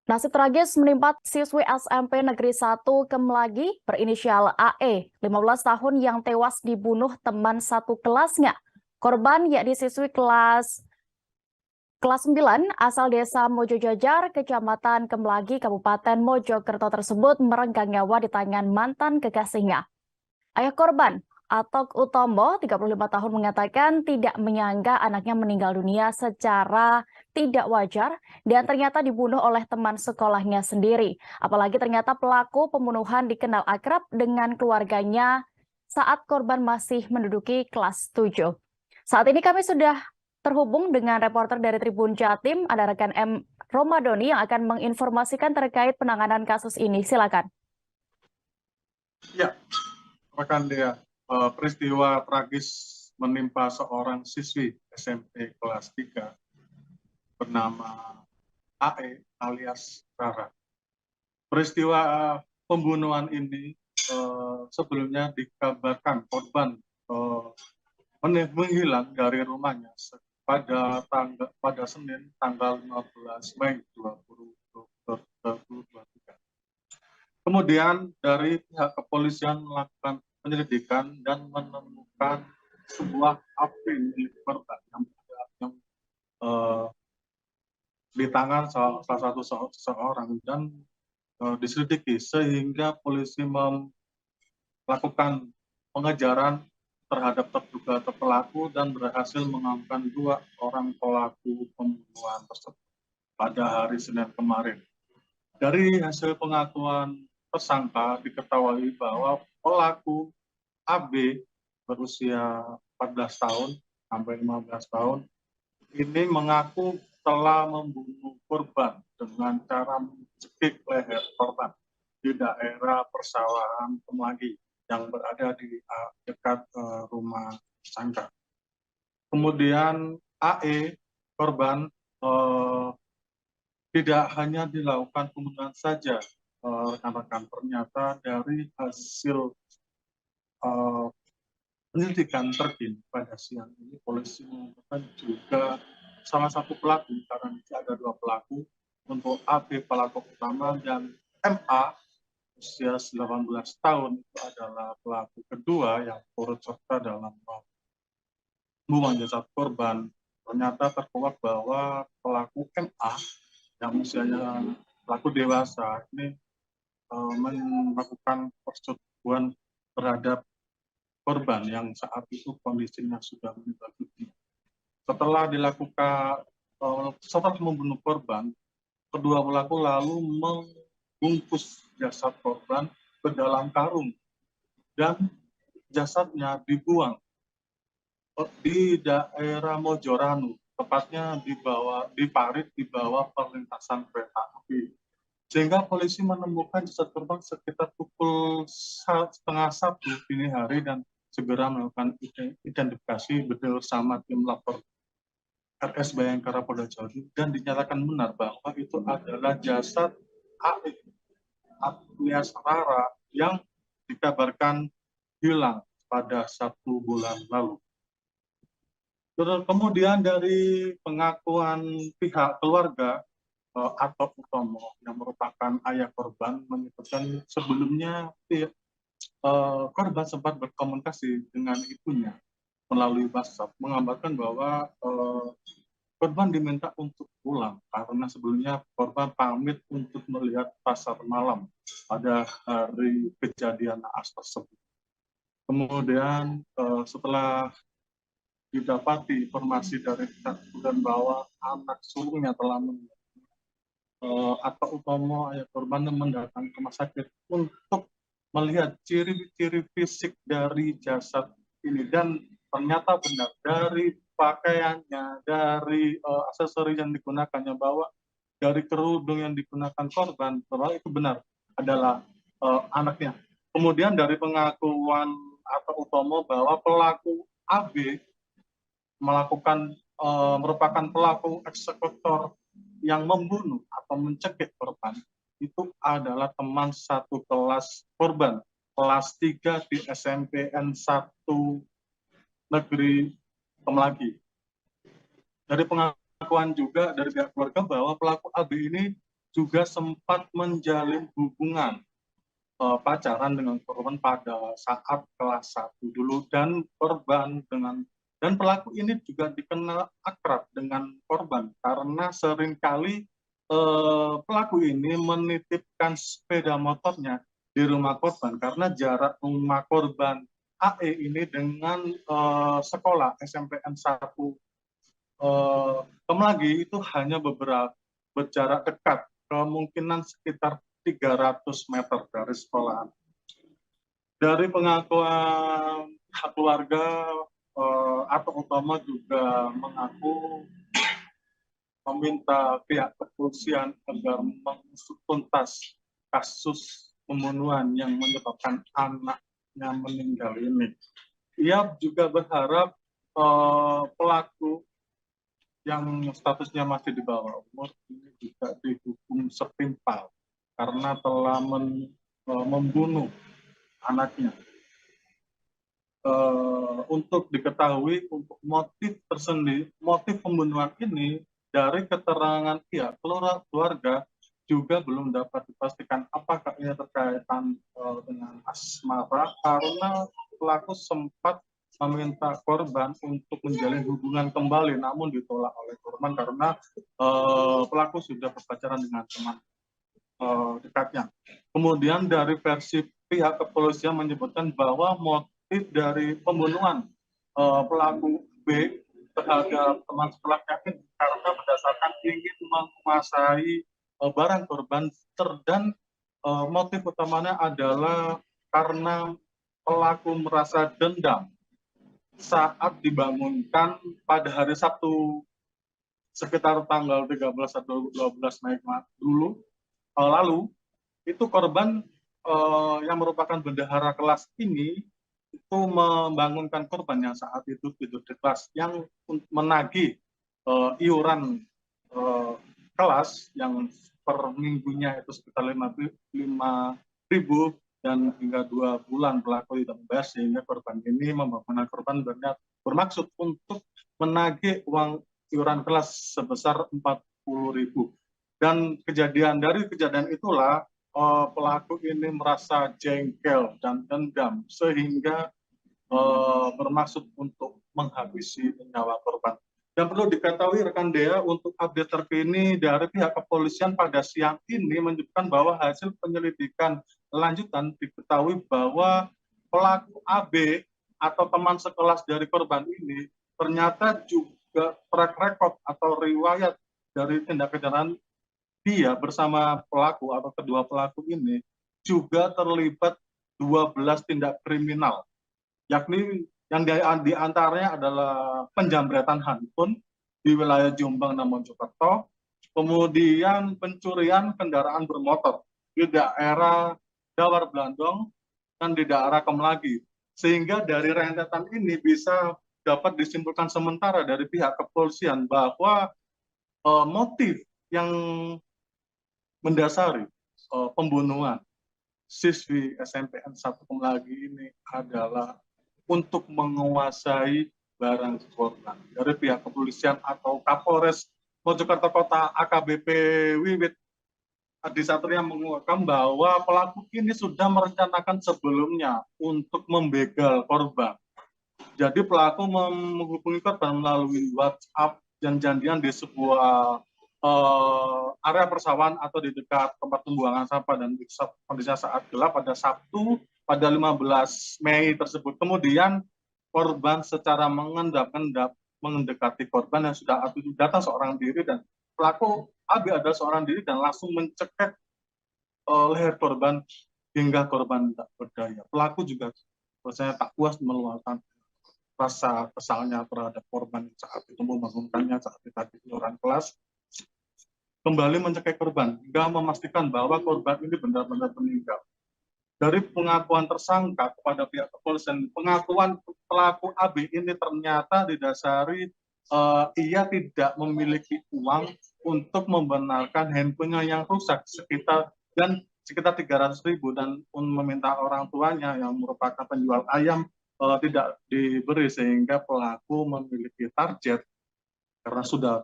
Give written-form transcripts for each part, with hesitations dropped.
Nasib tragis menimpa siswi SMP Negeri 1 Kemlagi berinisial AE, 15 tahun yang tewas dibunuh teman satu kelasnya. Korban yakni siswi kelas 9 asal desa Mojojajar, Kecamatan Kemlagi, Kabupaten Mojokerto tersebut merenggang nyawa di tangan mantan kekasihnya. Ayah korban, Atok Utomo, 35 tahun mengatakan tidak menyangka anaknya meninggal dunia secara tidak wajar dan ternyata dibunuh oleh teman sekolahnya sendiri. Apalagi ternyata pelaku pembunuhan dikenal akrab dengan keluarganya saat korban masih menduduki kelas 7. Saat ini kami sudah terhubung dengan reporter dari Tribun Jatim, ada rekan M. Romadoni yang akan menginformasikan terkait penanganan kasus ini. Silakan. Ya, rekan Dea, peristiwa tragis menimpa seorang siswi SMP kelas 3 bernama AE alias Rara. Peristiwa pembunuhan ini sebelumnya dikabarkan korban menghilang dari rumahnya pada Senin tanggal 15 Mei 2023. Kemudian dari pihak kepolisian melakukan penyelidikan dan menemukan sebuah HP milik korban yang di tangan salah satu seseorang dan diselidiki sehingga polisi melakukan pengejaran terhadap terduga pelaku dan berhasil mengamankan 2 orang pelaku pembunuhan tersebut pada hari Senin kemarin. Dari hasil pengakuan tersangka diketahui bahwa pelaku AB berusia 14 tahun sampai 15 tahun ini mengaku telah membunuh korban dengan cara mencekik leher korban di daerah persawahan Kemlagi yang berada di dekat rumah tersangka. Kemudian AE korban tidak hanya dilakukan pembunuhan saja, rekan-rekan, ternyata dari hasil penyelidikan terkini pada siang ini polisi menemukan juga salah satu pelaku, karena ada 2 pelaku, untuk AB pelaku utama dan MA usia 18 tahun itu adalah pelaku kedua yang turut serta dalam pembunuhan jasad korban. Ternyata terkuak bahwa pelaku MA yang usianya pelaku dewasa ini melakukan persetubuhan terhadap korban yang saat itu kondisinya sudah meninggal dunia. Setelah membunuh korban, kedua pelaku lalu membungkus jasad korban ke dalam karung dan jasadnya dibuang di daerah Mojoranu, tepatnya di parit di bawah perlintasan kereta api. Sehingga polisi menemukan jasad korban sekitar pukul 1:30 dini hari dan segera melakukan identifikasi bersama tim lapor RS Bayangkara Polda Jawa Timur dan dinyatakan benar bahwa itu adalah jasad AE alias Rara yang dikabarkan hilang pada 1 bulan lalu. Kemudian dari pengakuan pihak keluarga, Atok Utomo yang merupakan ayah korban menyebutkan sebelumnya korban sempat berkomunikasi dengan ibunya melalui WhatsApp, mengabarkan bahwa korban diminta untuk pulang karena sebelumnya korban pamit untuk melihat pasar malam pada hari kejadian naas tersebut. Kemudian setelah didapati informasi dari pihak keluarga bahwa anak sulungnya telah meninggal, Atok Utomo ayah korban mendatang ke rumah sakit untuk melihat ciri-ciri fisik dari jasad ini dan ternyata benar dari pakaiannya, dari aksesori yang digunakannya, bahwa dari kerudung yang digunakan korban, bahwa itu benar adalah anaknya. Kemudian dari pengakuan Atok Utomo bahwa pelaku AB merupakan pelaku eksekutor yang membunuh atau mencekik korban, itu adalah teman satu kelas korban, kelas 3 di SMPN 1 Negeri Kemlagi. Dari pengakuan juga dari pihak keluarga bahwa pelaku AB ini juga sempat menjalin hubungan pacaran dengan korban pada saat kelas 1 dulu, dan pelaku ini juga dikenal akrab dengan korban karena seringkali pelaku ini menitipkan sepeda motornya di rumah korban karena jarak rumah korban AE ini dengan sekolah SMPN 1 Kemlagi itu hanya berjarak dekat, kemungkinan sekitar 300 meter dari sekolah. Dari pengakuan pihak keluarga, atau utama juga mengaku meminta pihak kepolisian agar mengusut tuntas kasus pembunuhan yang menyebabkan anaknya meninggal ini. Ia juga berharap pelaku yang statusnya masih di bawah umur ini juga dihukum setimpal karena telah membunuh anaknya. Untuk diketahui untuk motif tersendiri, motif pembunuhan ini dari keterangan pihak keluarga juga belum dapat dipastikan apakah ini terkaitan dengan asmara, karena pelaku sempat meminta korban untuk menjalin hubungan kembali, namun ditolak oleh korban karena pelaku sudah berpacaran dengan teman dekatnya. Kemudian dari versi pihak kepolisian menyebutkan bahwa motif dari pembunuhan pelaku B terhadap teman sekolahnya ini karena berdasarkan ingin menguasai barang korban, dan motif utamanya adalah karena pelaku merasa dendam saat dibangunkan pada hari Sabtu sekitar tanggal 13 atau 12 Mei dulu lalu, itu korban yang merupakan bendahara kelas ini itu membangunkan korban yang saat itu tidur di kelas yang menagih iuran kelas yang per minggunya itu sekitar 5.000 dan hingga 2 bulan pelaku tidak membayar, sehingga korban ini membangunkan korban bermaksud untuk menagih uang iuran kelas sebesar 40.000. Dan dari kejadian itulah pelaku ini merasa jengkel dan dendam sehingga bermaksud untuk menghabisi nyawa korban. Dan perlu diketahui rekan Dea, untuk update terkini dari pihak kepolisian pada siang ini menunjukkan bahwa hasil penyelidikan lanjutan diketahui bahwa pelaku AB atau teman sekelas dari korban ini ternyata juga track record atau riwayat dari tindak kejahatan dia bersama pelaku atau kedua pelaku ini juga terlibat 12 tindak kriminal, yakni yang di antaranya adalah penjambretan handphone di wilayah Jombang dan Mojokerto, kemudian pencurian kendaraan bermotor di daerah Dawar Blandong dan di daerah Kemlagi. Sehingga dari rentetan ini bisa dapat disimpulkan sementara dari pihak kepolisian bahwa motif yang mendasari pembunuhan siswi SMPN 1 Kemlagi ini adalah untuk menguasai barang korban. Dari pihak kepolisian atau Kapolres Mojokerto Kota AKBP Wiwit Adi Satria mengungkapkan bahwa pelaku ini sudah merencanakan sebelumnya untuk membegal korban. Jadi pelaku menghubungi korban melalui WhatsApp dan janjian di sebuah area persawahan atau di dekat tempat pembuangan sampah, dan kondisinya saat gelap pada Sabtu pada 15 Mei tersebut. Kemudian korban secara mengendap-endap mendekati korban yang sudah datang seorang diri, dan pelaku AB adalah seorang diri dan langsung mencekik leher korban hingga korban tak berdaya. Pelaku juga rasanya tak puas meluapkan rasa kesalnya terhadap korban saat itu membangunkannya saat ditagih iuran kelas, kembali mencekik korban hingga memastikan bahwa korban ini benar-benar meninggal. Dari pengakuan tersangka kepada pihak kepolisian, pengakuan pelaku AB ini ternyata didasari ia tidak memiliki uang untuk membenarkan handphonenya yang rusak sekitar 300.000 dan meminta orang tuanya yang merupakan penjual ayam tidak diberi, sehingga pelaku memiliki target karena sudah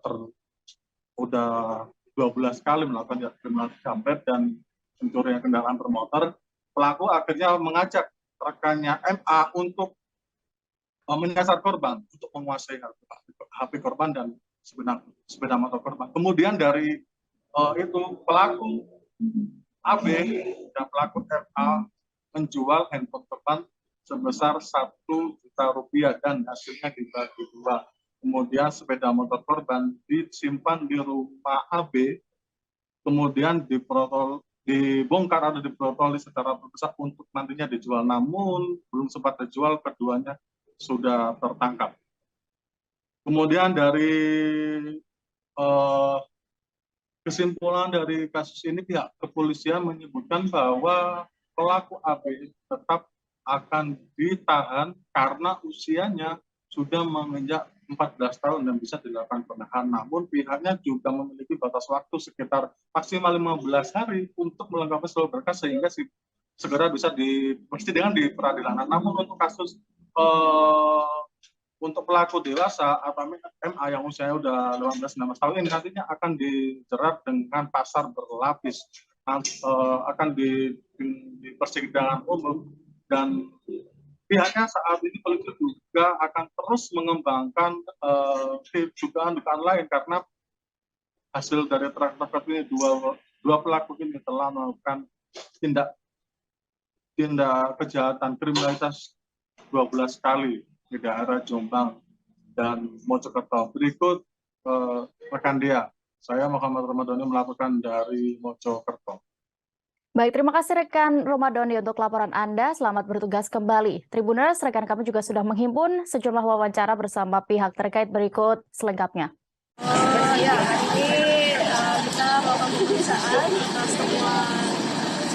12 kali melakukan kriminal jambret dan pencurian kendaraan bermotor, pelaku akhirnya mengajak rekannya MA untuk menyasar korban untuk menguasai HP korban dan sepeda motor korban. Kemudian dari itu pelaku AB dan pelaku MA menjual handphone korban sebesar 1 juta rupiah dan hasilnya dibagi dua. Kemudian sepeda motor korban disimpan di rumah AB, kemudian dibongkar atau diprotoli secara terpisah untuk nantinya dijual. Namun belum sempat dijual, keduanya sudah tertangkap. Kemudian dari kesimpulan dari kasus ini, pihak kepolisian menyebutkan bahwa pelaku AB tetap akan ditahan karena usianya sudah menginjak 14 tahun dan bisa dilakukan penahanan. Namun pihaknya juga memiliki batas waktu sekitar maksimal 15 hari untuk melengkapi seluruh berkas sehingga segera bisa persidangan di peradilan. Namun untuk kasus untuk pelaku dewasa atau MA yang usianya udah 18-19 tahun ini nantinya akan dijerat dengan pasal berlapis, akan di persidangan umum, dan pihaknya saat ini polisi juga akan terus mengembangkan dugaan lain karena hasil dari tertangkap ini dua pelaku ini telah melakukan tindak kejahatan kriminalitas 12 kali di daerah Jombang dan Mojokerto. Berikut rekan dia, saya Muhammad Ramadhani melaporkan dari Mojokerto. Baik, terima kasih rekan Romadhoni untuk laporan Anda. Selamat bertugas kembali. Tribuners, rekan kami juga sudah menghimpun sejumlah wawancara bersama pihak terkait. Berikut selengkapnya. Ya, hari ini kita melakukan pemeriksaan atas temuan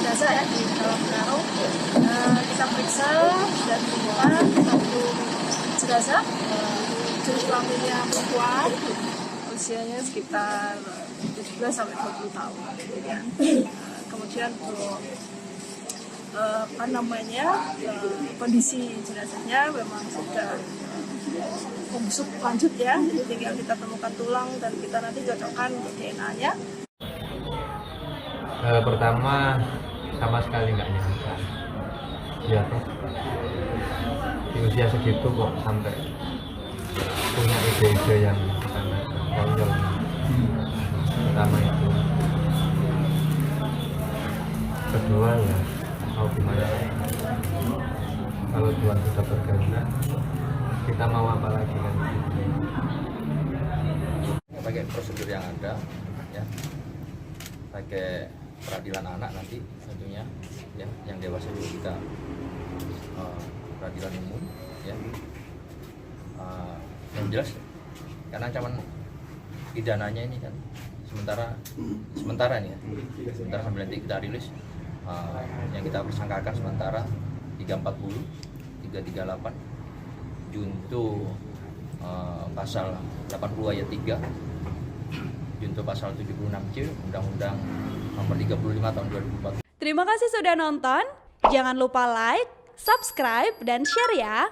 jenazah ya di dalam karung. Kita periksa dan menemukan satu jenazah, jenis kelaminnya perempuan, usianya sekitar 17 sampai 20 tahun. Ya. Kemudian untuk kondisi jenazahnya memang sudah membusuk lanjut ya, jadi tinggal kita temukan tulang dan kita nanti cocokkan untuk DNA-nya. Pertama sama sekali nggak nyangka ya toh di usia segitu kok sampai punya ide-ide yang sangat konyol. Pertama itu, kedua ya mau gimana, kalau Tuhan sudah berkehendak kita mau apa lagi kan. Pakai prosedur yang ada ya, pakai peradilan anak nanti tentunya ya, yang dewasa dulu kita peradilan umum ya. Yang jelas karena ancaman pidananya ini kan sementara nih ya, sementara sambil nanti kita rilis yang kita persangkakan sementara 340, 338 junto pasal 80 ayat 3, junto pasal 76C Undang-Undang Nomor 35 Tahun 2004. Terima kasih sudah nonton. Jangan lupa like, subscribe, dan share ya.